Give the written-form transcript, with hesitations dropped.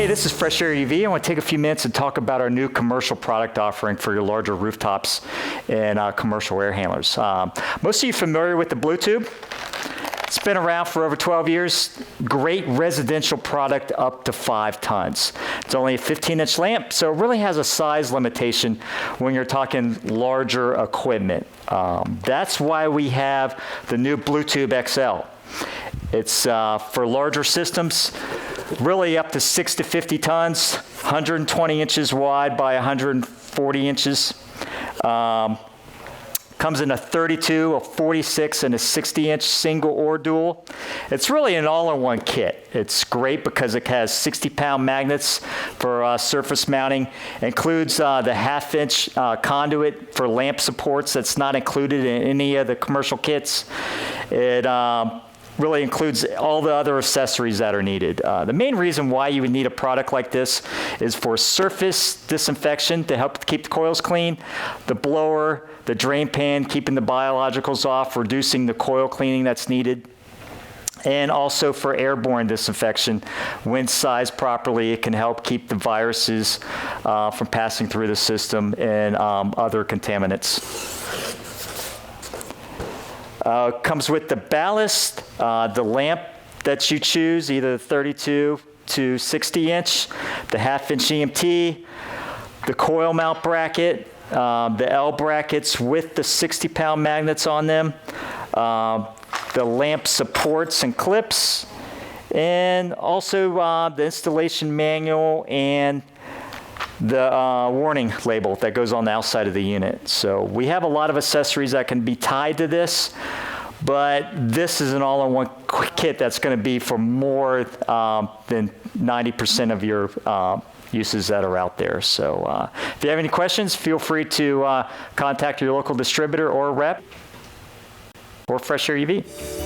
Hey, this is Fresh-Aire UV. I want to take a few minutes and talk about our new commercial product offering for your larger rooftops and commercial air handlers. Most of you are familiar with the Blue Tube. It's been around for over 12 years. Great residential product up to 5 tons. It's only a 15-inch lamp, so it really has a size limitation when you're talking larger equipment. That's why we have the new Blue Tube XL. It's for larger systems, really up to 6 to 50 tons, 120 inches wide by 140 inches. Comes in a 32, a 46, and a 60-inch single or dual. It's really an all-in-one kit. It's great because it has 60-pound magnets for surface mounting. It includes the half-inch conduit for lamp supports that's not included in any of the commercial kits. It really includes all the other accessories that are needed. The main reason why you would need a product like this is for surface disinfection to help keep the coils clean, the blower, the drain pan, keeping the biologicals off, reducing the coil cleaning that's needed, and also for airborne disinfection. When sized properly, it can help keep the viruses from passing through the system and other contaminants. Comes with the ballast, the lamp that you choose, either the 32 to 60 inch, the half-inch EMT, the coil mount bracket, the L brackets with the 60-pound magnets on them, the lamp supports and clips, and also the installation manual and the warning label that goes on the outside of the unit. So we have a lot of accessories that can be tied to this, but this is an all-in-one kit that's going to be for more than 90% of your uses that are out there. So if you have any questions, feel free to contact your local distributor or rep or Fresh-Aire UV.